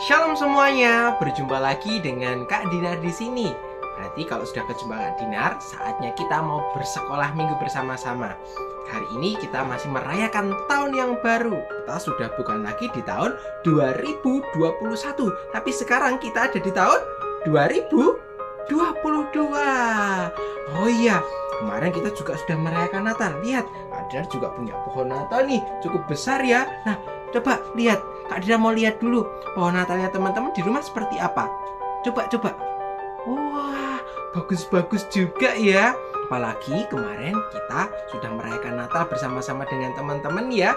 Shalom semuanya, berjumpa lagi dengan Kak Dinar di sini. Berarti kalau sudah ketemu Kak Dinar, saatnya kita mau bersekolah minggu bersama-sama. Hari ini kita masih merayakan tahun yang baru. Kita sudah bukan lagi di tahun 2021, tapi sekarang kita ada di tahun 2022. Oh iya, kemarin kita juga sudah merayakan Natal. Lihat, Kak Dinar juga punya pohon Natal nih, cukup besar ya. Nah, coba lihat, Kak Dinar mau lihat dulu pohon Natalnya teman-teman di rumah seperti apa. Coba. Wah, bagus-bagus juga ya. Apalagi kemarin kita sudah merayakan Natal bersama-sama dengan teman-teman ya,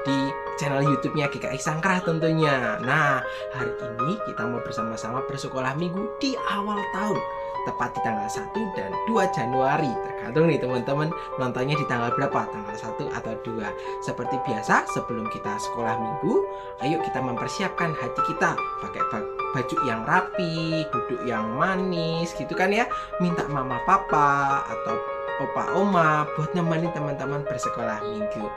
di channel YouTube-nya GKI Sangkrah tentunya. Nah, hari ini kita mau bersama-sama bersekolah minggu di awal tahun, tepat di tanggal 1 dan 2 Januari. Tergantung nih teman-teman nontonnya di tanggal berapa, tanggal 1 atau 2. Seperti biasa, sebelum kita sekolah minggu, ayo kita mempersiapkan hati kita pakai baju yang rapi, duduk yang manis gitu kan ya. Minta mama papa atau opa oma buat nemenin teman-teman bersekolah minggu.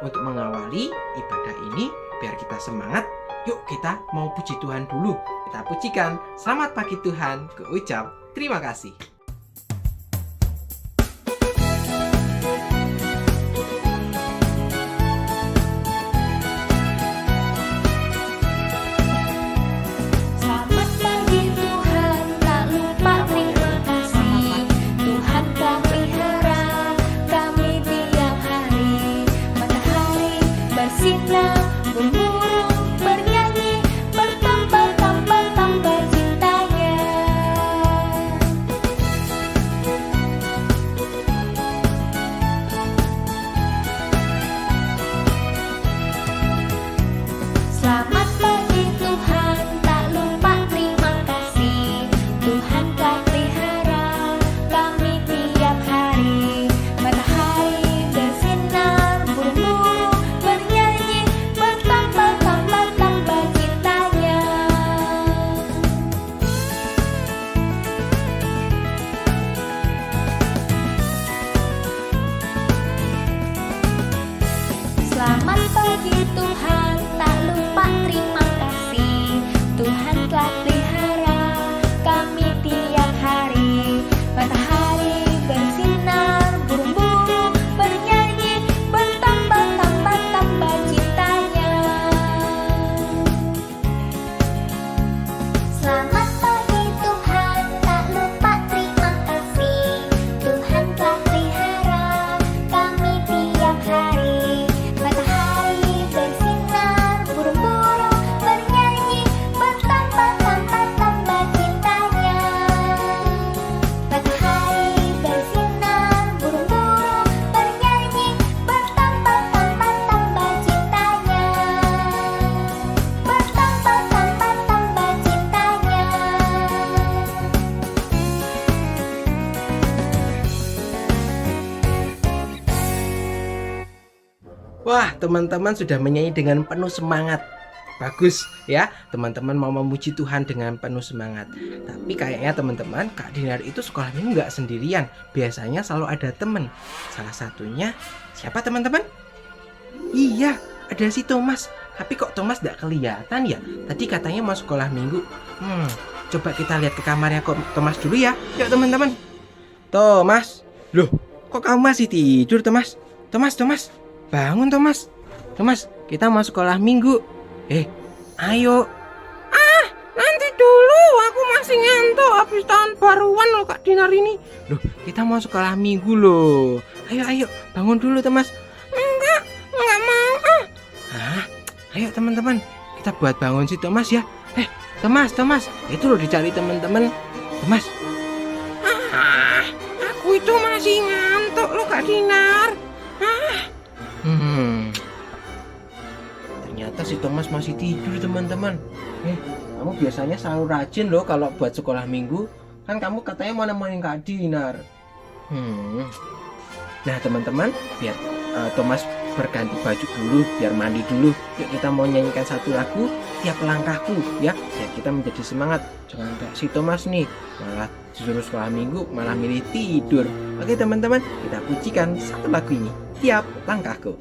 Untuk mengawali ibadah ini biar kita semangat, yuk kita mau puji Tuhan dulu. Kita pujikan, selamat pagi Tuhan, kuucap terima kasih. Selamat pagi Tuhan, tak lupa terima kasih. Tuhan telah pelihara kami tiap hari. Matahari bersinar, burung-burung bernyanyi, bertambah-tambah cintanya. Selamat pagi Tuhan, tak lupa terima kasih. Tuhan telah pelihara kami tiap hari. Wah, teman-teman sudah menyanyi dengan penuh semangat. Bagus ya, teman-teman mau memuji Tuhan dengan penuh semangat. Tapi kayaknya teman-teman, Kak Dinar itu sekolahnya nggak sendirian. Biasanya selalu ada teman. Salah satunya siapa teman-teman? Iya, ada si Thomas. Tapi kok Thomas nggak kelihatan ya? Tadi katanya mau sekolah minggu. Coba kita lihat ke kamarnya kok Thomas dulu ya. Yuk teman-teman. Thomas, loh, kok kamu masih tidur Thomas? Thomas. Bangun Thomas, kita mau sekolah minggu. Ayo. Nanti dulu, aku masih ngantuk habis tahun baruan loh Kak Dinar ini. Loh, kita mau sekolah minggu loh. Ayo, bangun dulu Thomas. Enggak mau. Ayo teman-teman, kita buat bangun si Thomas ya. Thomas, itu loh dicari teman-teman. Thomas. Aku itu masih ngantuk loh Kak Dinar. Ternyata si Thomas masih tidur teman-teman. Kamu biasanya selalu rajin loh kalau buat sekolah minggu. Kan kamu katanya mau nemenin Kak Dinar. Nah teman-teman, biar Thomas berganti baju dulu, biar mandi dulu. Yuk kita mau nyanyikan satu lagu tiap langkahku ya, biar kita menjadi semangat. Jangan kayak si Thomas nih, malah disuruh sekolah minggu malah milih tidur. Oke teman-teman, kita pujikan satu lagu ini, tiap langkahku.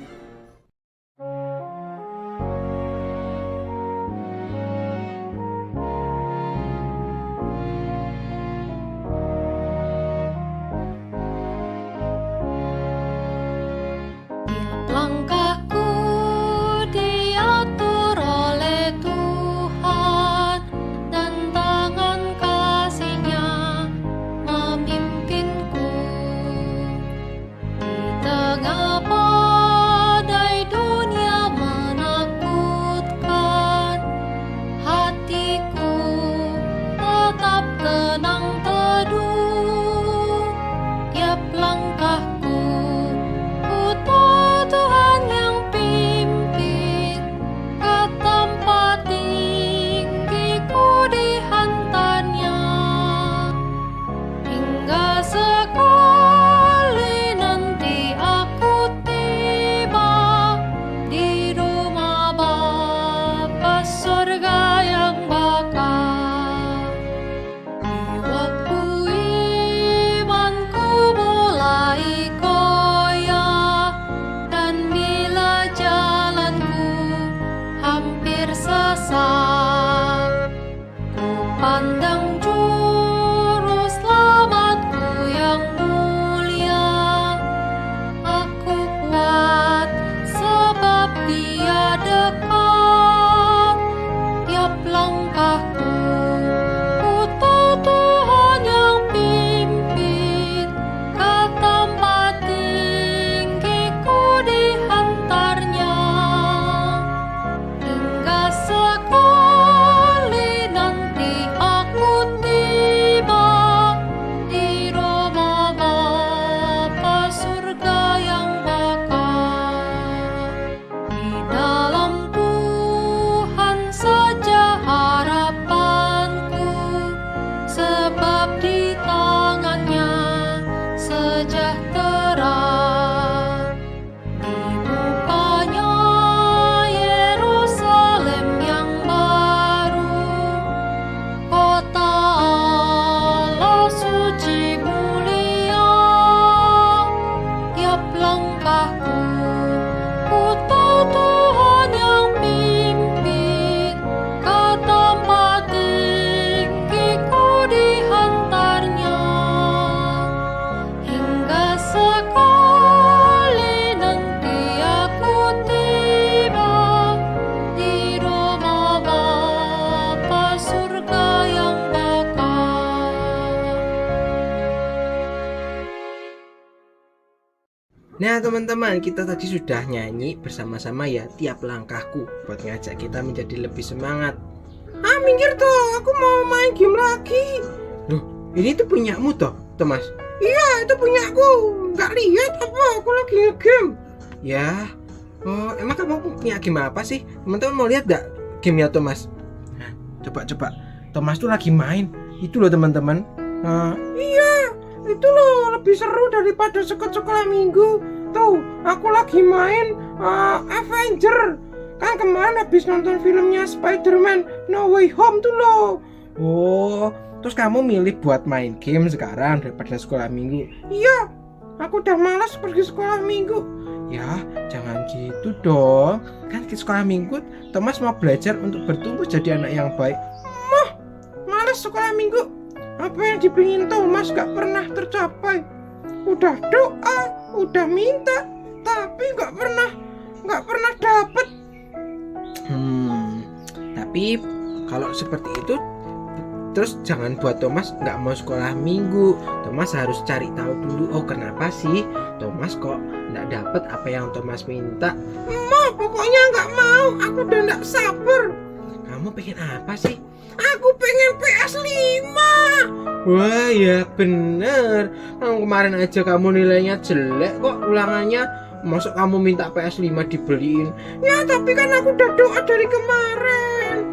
langkahku. Ku tahu Tuhan yang pimpin, ke tempat tinggiku dihantarnya. Hingga sekali nanti aku tiba di rumah Bapa surga yang bakal. Di dalam Tuhan saja harapanku, sebab di tangannya sejahtera. Di bukanya Yerusalem yang baru, kota Allah suci mulia. Tiap langkahku, ku tahu Tuhan yang pimpin, ke tempat tinggiku dihantarnya. Hingga sekali nanti aku tiba di rumah Bapa surga yang bakal. Nah teman-teman, kita tadi sudah nyanyi bersama-sama ya Tiap Langkahku, buat ngajak kita menjadi lebih semangat. Ah minggir toh, aku mau main game lagi. Loh, ini tuh punyamu toh, Thomas? Iya, itu punyaku. Nggak lihat apa aku lagi nge-game? Ya, oh emang kamu punya game apa sih? Teman-teman mau lihat nggak gamenya Thomas? Nah, coba Thomas tuh lagi main. Itu loh teman-teman. Nah, iya, itu loh lebih seru daripada sekolah minggu. Tuh, aku lagi main Avenger. Kan kemarin habis nonton filmnya Spider-Man No Way Home tuh loh. Oh, terus kamu milih buat main game sekarang daripada sekolah minggu? Iya, aku udah malas pergi sekolah minggu. Ya, jangan gitu dong. Kan di sekolah minggu Thomas mau belajar untuk bertumbuh jadi anak yang baik. Mah, malas sekolah minggu. Apa yang dipingin Thomas gak pernah tercapai. Udah doa, udah minta, tapi gak pernah dapet. Tapi kalau seperti itu, terus jangan buat Thomas nggak mau sekolah minggu. Thomas harus cari tahu dulu, oh kenapa sih Thomas kok nggak dapet apa yang Thomas minta. Pokoknya nggak mau, aku udah nggak sabar. Kamu pengen apa sih? Aku pengen PS5. Wah ya bener. Kemarin aja kamu nilainya jelek kok ulangannya. Masa kamu minta PS5 dibeliin? Ya tapi kan aku udah doa dari kemarin.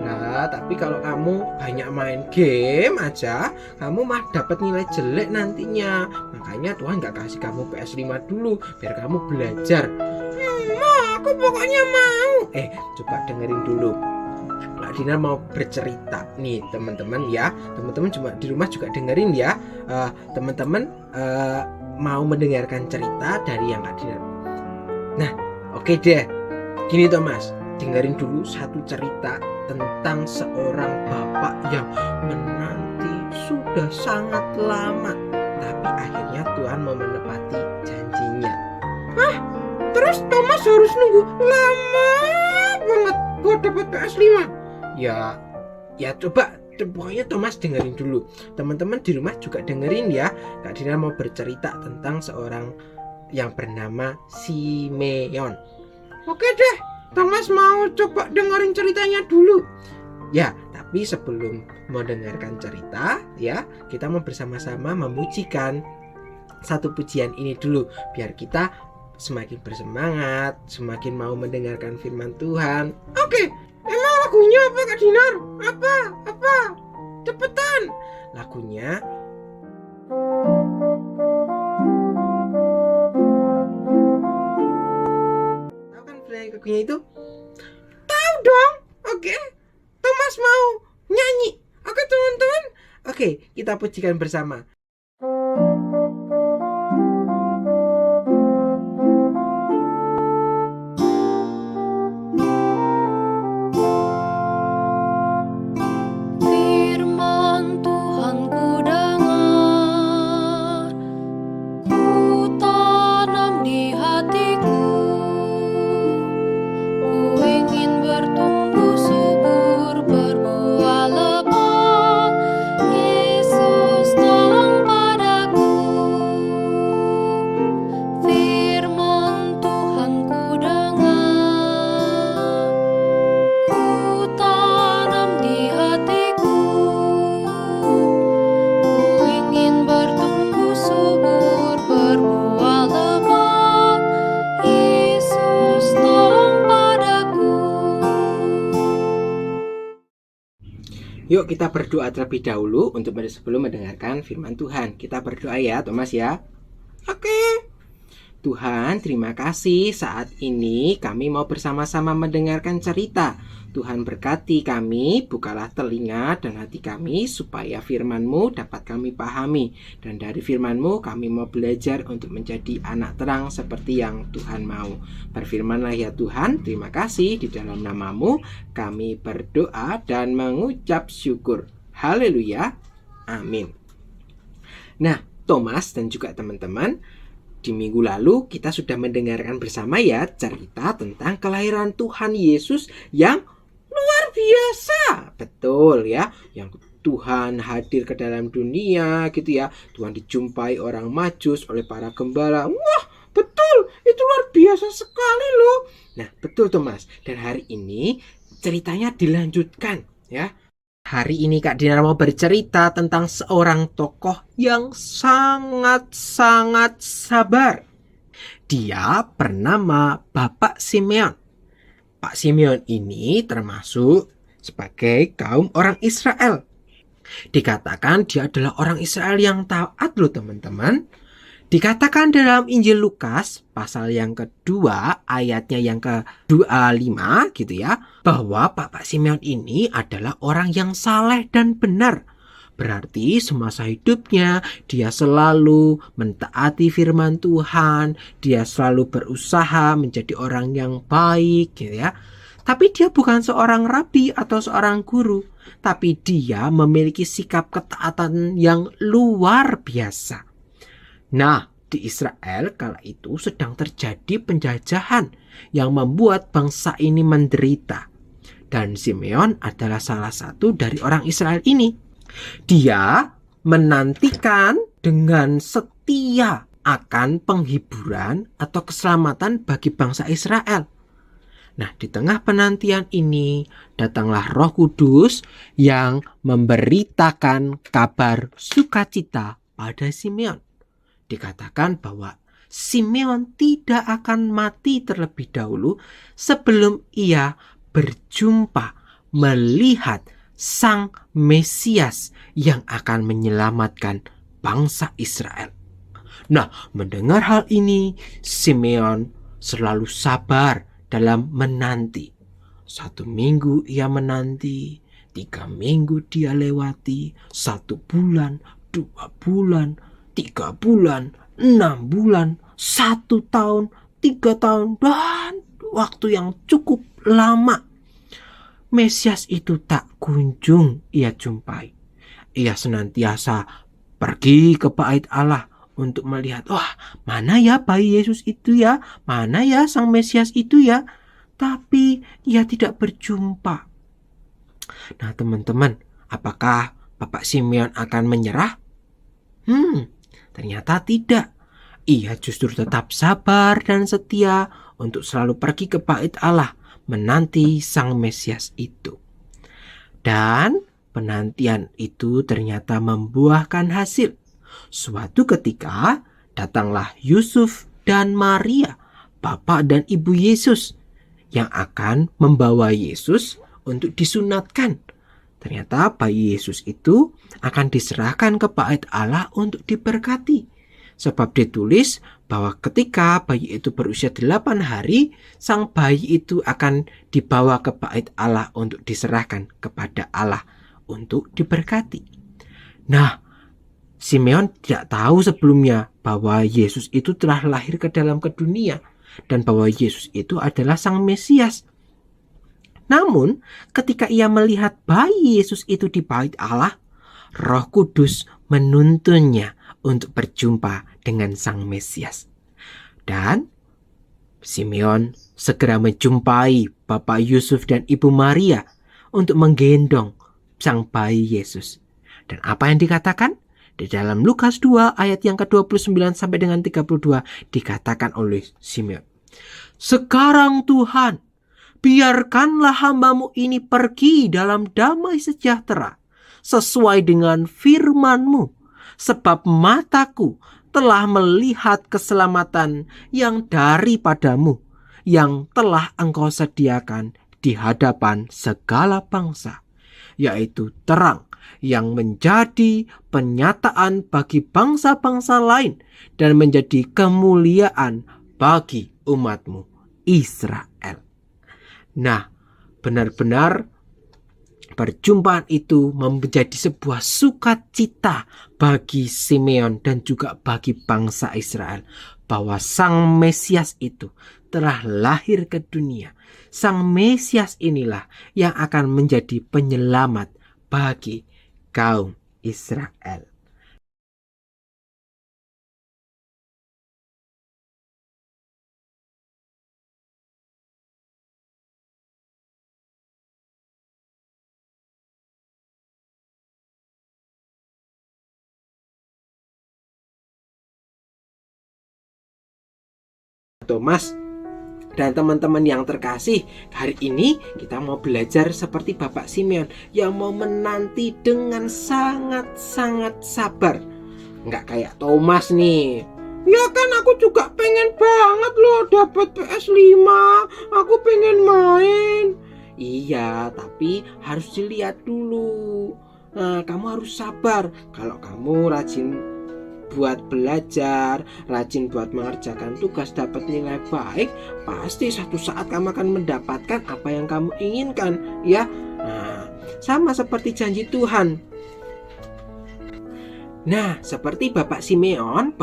Nah tapi kalau kamu banyak main game aja, kamu mah dapat nilai jelek nantinya. Makanya Tuhan gak kasih kamu PS5 dulu, biar kamu belajar. Aku pokoknya mau. Coba dengerin dulu. Kak Dinar mau bercerita nih teman-teman ya. Teman-teman cuma di rumah juga dengerin ya. Teman-teman mau mendengarkan cerita dari yang Kak Dinar. Nah, oke deh. Gini Thomas, dengerin dulu satu cerita tentang seorang bapak yang menanti sudah sangat lama, tapi akhirnya Tuhan mau menepati janjinya. Terus Thomas harus nunggu lama banget buat dapat PS5. Ya coba pokoknya Thomas dengerin dulu. Teman-teman di rumah juga dengerin ya. Kak Dina mau bercerita tentang seorang yang bernama Simeon. Oke deh, Thomas mau coba dengerin ceritanya dulu. Ya, tapi sebelum mau dengarkan cerita ya, kita mau bersama-sama memujikan satu pujian ini dulu, biar kita semakin bersemangat, semakin mau mendengarkan firman Tuhan. Oke, emang lagunya apa Kak Dinar? Apa? Cepetan. Lagunya tahu kan lagunya itu? Tahu dong. Oke, Thomas mau nyanyi. Oke teman-teman. Oke, kita pujikan bersama. Bertumbuh subur berbuah. Yuk kita berdoa terlebih dahulu sebelum mendengarkan firman Tuhan. Kita berdoa ya Thomas ya. Oke. Tuhan, terima kasih saat ini kami mau bersama-sama mendengarkan cerita. Tuhan berkati kami, bukalah telinga dan hati kami supaya firman-Mu dapat kami pahami. Dan dari firman-Mu kami mau belajar untuk menjadi anak terang seperti yang Tuhan mau. Berfirmanlah ya Tuhan, terima kasih, di dalam nama-Mu kami berdoa dan mengucap syukur. Haleluya, amin. Nah, Thomas dan juga teman-teman, di minggu lalu kita sudah mendengarkan bersama ya cerita tentang kelahiran Tuhan Yesus yang luar biasa. Betul ya, yang Tuhan hadir ke dalam dunia gitu ya. Tuhan dijumpai orang Majus oleh para gembala. Wah, betul, itu luar biasa sekali loh. Nah, betul Thomas. Dan hari ini ceritanya dilanjutkan ya. Hari ini Kak Dinar mau bercerita tentang seorang tokoh yang sangat-sangat sabar. Dia bernama Bapak Simeon. Pak Simeon ini termasuk sebagai kaum orang Israel. Dikatakan dia adalah orang Israel yang taat loh teman-teman. Dikatakan dalam Injil Lukas pasal yang kedua ayatnya yang ke-25 gitu ya, bahwa Bapak Simeon ini adalah orang yang saleh dan benar. Berarti semasa hidupnya dia selalu mentaati firman Tuhan, dia selalu berusaha menjadi orang yang baik gitu ya. Tapi dia bukan seorang rabi atau seorang guru, tapi dia memiliki sikap ketaatan yang luar biasa. Nah, di Israel kala itu sedang terjadi penjajahan yang membuat bangsa ini menderita. Dan Simeon adalah salah satu dari orang Israel ini. Dia menantikan dengan setia akan penghiburan atau keselamatan bagi bangsa Israel. Nah, di tengah penantian ini datanglah Roh Kudus yang memberitakan kabar sukacita pada Simeon. Dikatakan bahwa Simeon tidak akan mati terlebih dahulu sebelum ia berjumpa melihat Sang Mesias yang akan menyelamatkan bangsa Israel. Nah, mendengar hal ini, Simeon selalu sabar dalam menanti. 1 minggu ia menanti, 3 minggu dia lewati, 1 bulan, 2 bulan, 3 bulan, 6 bulan, 1 tahun, 3 tahun, dan waktu yang cukup lama. Mesias itu tak kunjung ia jumpai. Ia senantiasa pergi ke bait Allah untuk melihat, wah, mana ya bayi Yesus itu ya, mana ya Sang Mesias itu ya. Tapi ia tidak berjumpa. Nah teman-teman, apakah Bapak Simeon akan menyerah? Ternyata tidak. Ia justru tetap sabar dan setia untuk selalu pergi ke bait Allah menanti Sang Mesias itu. Dan penantian itu ternyata membuahkan hasil. Suatu ketika datanglah Yusuf dan Maria, bapak dan ibu Yesus, yang akan membawa Yesus untuk disunatkan. Ternyata bayi Yesus itu akan diserahkan ke bait Allah untuk diberkati. Sebab ditulis bahwa ketika bayi itu berusia 8 hari, sang bayi itu akan dibawa ke bait Allah untuk diserahkan kepada Allah untuk diberkati. Nah, Simeon tidak tahu sebelumnya bahwa Yesus itu telah lahir ke dunia dan bahwa Yesus itu adalah Sang Mesias. Namun, ketika ia melihat bayi Yesus itu di bait Allah, Roh Kudus menuntunnya untuk berjumpa dengan Sang Mesias. Dan Simeon segera menjumpai Bapak Yusuf dan Ibu Maria untuk menggendong sang bayi Yesus. Dan apa yang dikatakan? Di dalam Lukas 2 ayat yang ke-29 sampai dengan 32 dikatakan oleh Simeon, "Sekarang Tuhan, biarkanlah hamba-Mu ini pergi dalam damai sejahtera, sesuai dengan firman-Mu, sebab mataku telah melihat keselamatan yang daripadamu, yang telah Engkau sediakan di hadapan segala bangsa, yaitu terang yang menjadi penyataan bagi bangsa-bangsa lain dan menjadi kemuliaan bagi umatmu Israel. Nah, benar-benar perjumpaan itu menjadi sebuah sukacita bagi Simeon dan juga bagi bangsa Israel bahwa Sang Mesias itu telah lahir ke dunia. Sang Mesias inilah yang akan menjadi penyelamat bagi kaum Israel. Thomas dan teman-teman yang terkasih, hari ini kita mau belajar seperti Bapak Simeon yang mau menanti dengan sangat-sangat sabar. Nggak kayak Thomas nih. Ya kan aku juga pengen banget loh dapat PS5. Aku pengen main. Iya, tapi harus dilihat dulu. Nah, kamu harus sabar. Kalau kamu rajin buat belajar, rajin buat mengerjakan tugas, dapat nilai baik, pasti suatu saat kamu akan mendapatkan apa yang kamu inginkan, ya. Nah, sama seperti janji Tuhan. Nah, seperti Bapak Simeon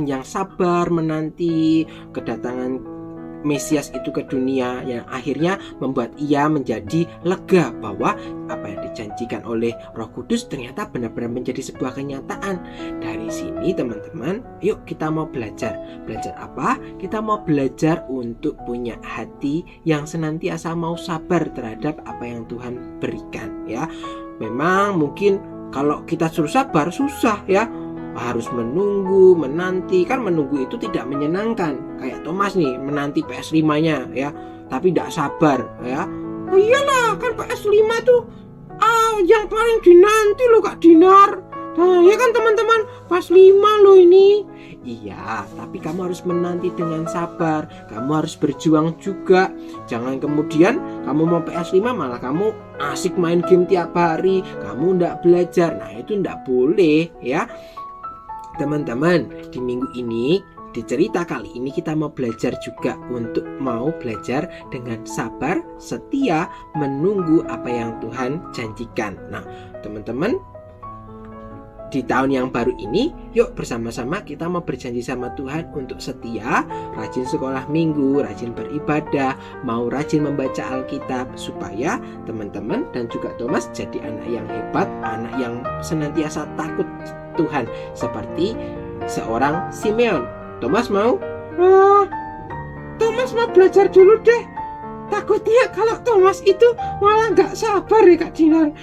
yang sabar menanti kedatangan Mesias itu ke dunia, yang akhirnya membuat ia menjadi lega bahwa apa yang dijanjikan oleh Roh Kudus ternyata benar-benar menjadi sebuah kenyataan. Dari sini teman-teman, yuk kita mau belajar. Belajar apa? Kita mau belajar untuk punya hati yang senantiasa mau sabar terhadap apa yang Tuhan berikan, ya. Memang mungkin kalau kita suruh sabar susah, ya. Harus menunggu, menanti. Kan menunggu itu tidak menyenangkan. Kayak Thomas nih, menanti PS5-nya, ya. Tapi tidak sabar, ya. Oh iyalah, kan PS5 tuh yang paling dinanti loh Kak Dinar. Nah, ya kan teman-teman, PS5 loh ini. Iya, tapi kamu harus menanti dengan sabar. Kamu harus berjuang juga. Jangan kemudian kamu mau PS5 malah kamu asik main game tiap hari. Kamu tidak belajar. Nah, itu tidak boleh, ya. Teman-teman, di minggu ini, di cerita kali ini kita mau belajar juga untuk mau belajar dengan sabar, setia, menunggu apa yang Tuhan janjikan. Nah, teman-teman, di tahun yang baru ini, yuk bersama-sama kita mau berjanji sama Tuhan untuk setia, rajin sekolah minggu, rajin beribadah, mau rajin membaca Alkitab, supaya teman-teman dan juga Thomas jadi anak yang hebat, anak yang senantiasa takut Tuhan seperti seorang Simeon. Thomas mau? Thomas mau belajar dulu deh. Takutnya kalau Thomas itu malah nggak sabar ya Kak Dinar.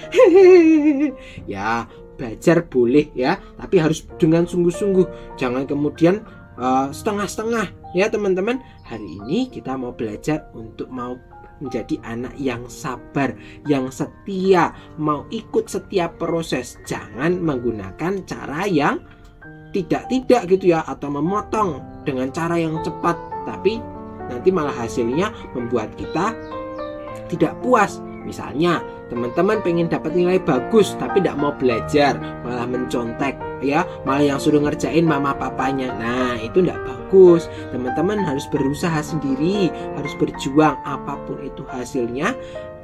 Ya, belajar boleh ya, tapi harus dengan sungguh-sungguh. Jangan kemudian setengah-setengah ya teman-teman. Hari ini kita mau belajar untuk mau menjadi anak yang sabar, yang setia, mau ikut setiap proses. Jangan menggunakan cara yang tidak gitu ya, atau memotong dengan cara yang cepat, tapi nanti malah hasilnya membuat kita tidak puas. Misalnya teman-teman pengen dapat nilai bagus tapi tidak mau belajar, malah mencontek ya, malah yang suruh ngerjain mama papanya. Nah, itu tidak bagus. Teman-teman harus berusaha sendiri, harus berjuang. Apapun itu hasilnya,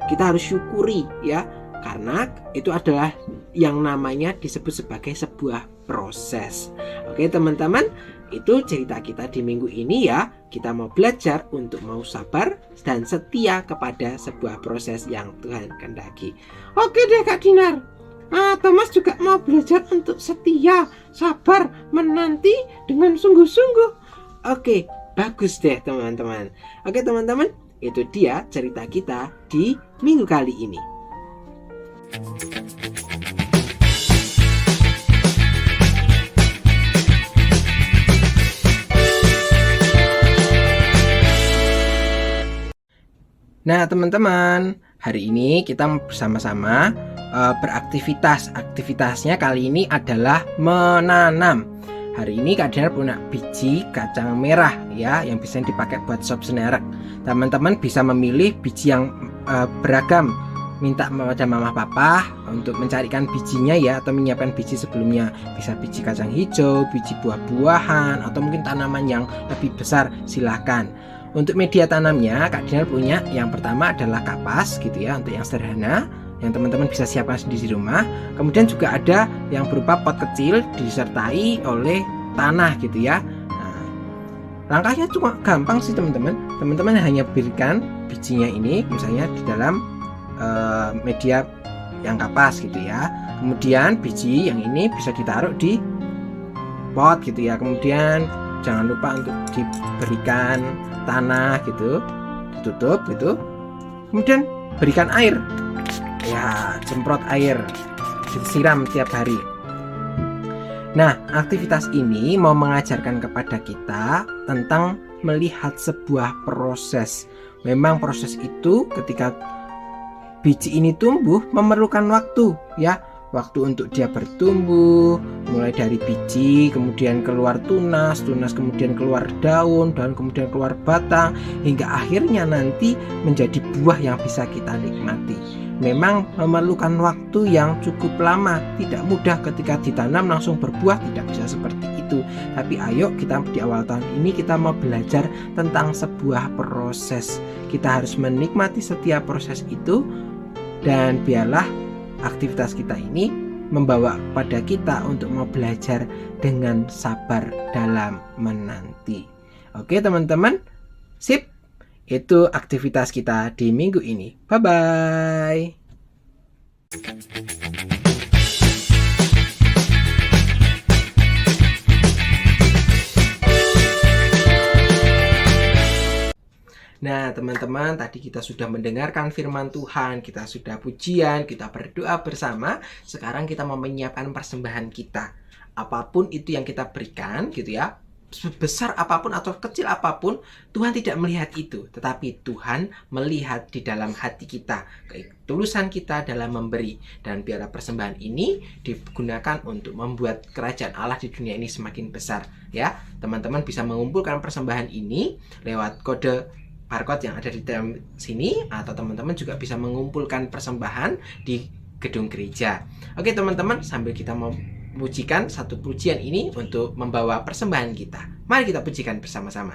kita harus syukuri ya, karena itu adalah yang namanya disebut sebagai sebuah proses. Oke teman-teman, itu cerita kita di minggu ini ya. Kita mau belajar untuk mau sabar dan setia kepada sebuah proses yang Tuhan kehendaki. Oke deh Kak Dinar. Thomas juga mau belajar untuk setia, sabar, menanti dengan sungguh-sungguh. Oke, bagus deh teman-teman. Oke teman-teman, itu dia cerita kita di minggu kali ini. Nah teman-teman, hari ini kita bersama-sama beraktivitas. Aktivitasnya kali ini adalah menanam. Hari ini Kak Dinar punya biji kacang merah ya, yang bisa dipakai buat sop senerek. Teman-teman bisa memilih biji yang beragam. minta pada mama papa untuk mencarikan bijinya ya, atau menyiapkan biji sebelumnya. Bisa biji kacang hijau, biji buah-buahan, atau mungkin tanaman yang lebih besar, silahkan. Untuk media tanamnya Kak Dinar punya, yang pertama adalah kapas gitu ya, untuk yang sederhana yang teman-teman bisa siapkan sendiri di rumah. Kemudian juga ada yang berupa pot kecil disertai oleh tanah gitu ya. Nah, langkahnya cuma gampang sih teman-teman. Teman-teman hanya berikan bijinya ini misalnya di dalam media yang kapas gitu ya. Kemudian biji yang ini bisa ditaruh di pot gitu ya. Kemudian jangan lupa untuk diberikan tanah gitu, ditutup gitu. Kemudian berikan air. Ya, semprot air, disiram tiap hari. Nah, aktivitas ini mau mengajarkan kepada kita tentang melihat sebuah proses. Memang proses itu ketika biji ini tumbuh memerlukan waktu ya. Waktu untuk dia bertumbuh, mulai dari biji, kemudian keluar tunas, kemudian keluar daun kemudian keluar batang, hingga akhirnya nanti menjadi buah yang bisa kita nikmati. Memang memerlukan waktu yang cukup lama, tidak mudah ketika ditanam langsung berbuah, tidak bisa seperti itu. Tapi ayo kita di awal tahun ini kita mau belajar tentang sebuah proses. Kita harus menikmati setiap proses itu, dan biarlah aktivitas kita ini membawa pada kita untuk mau belajar dengan sabar dalam menanti. Oke teman-teman, sip. Itu aktivitas kita di minggu ini. Bye-bye. Nah teman-teman, tadi kita sudah mendengarkan firman Tuhan, kita sudah pujian, kita berdoa bersama. Sekarang kita mau menyiapkan persembahan kita. Apapun itu yang kita berikan gitu ya, sebesar apapun atau kecil apapun, Tuhan tidak melihat itu. Tetapi Tuhan melihat di dalam hati kita, ketulusan kita dalam memberi. Dan biarlah persembahan ini digunakan untuk membuat kerajaan Allah di dunia ini semakin besar ya. Teman-teman bisa mengumpulkan persembahan ini lewat kode barcode yang ada di dalam sini, atau teman-teman juga bisa mengumpulkan persembahan di gedung gereja. Oke teman-teman, sambil kita memujikan satu pujian ini untuk membawa persembahan kita, mari kita pujikan bersama-sama.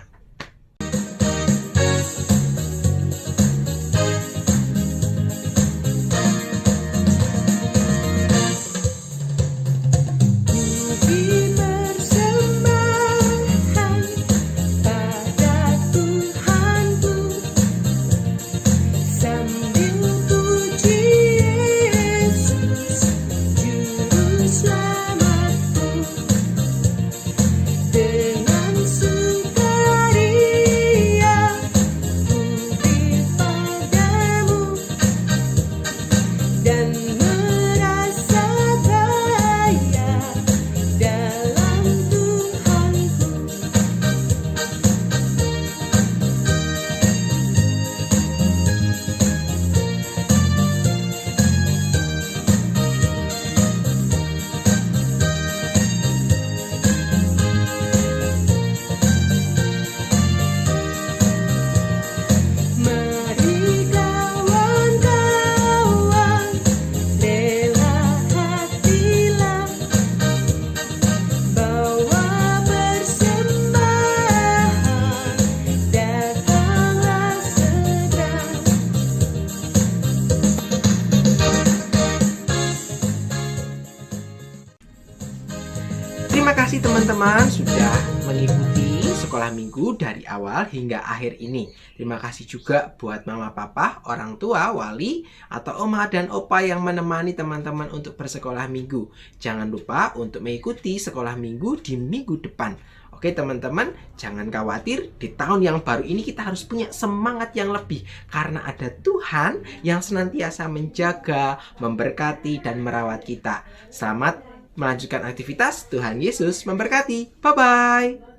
Terima kasih teman-teman sudah mengikuti sekolah minggu dari awal hingga akhir ini. Terima kasih juga buat mama papa, orang tua, wali, atau oma dan opa yang menemani teman-teman untuk bersekolah minggu. Jangan lupa untuk mengikuti sekolah minggu di minggu depan. Oke teman-teman, jangan khawatir, di tahun yang baru ini kita harus punya semangat yang lebih. Karena ada Tuhan yang senantiasa menjaga, memberkati, dan merawat kita. Selamat melanjutkan aktivitas. Tuhan Yesus memberkati. Bye-bye.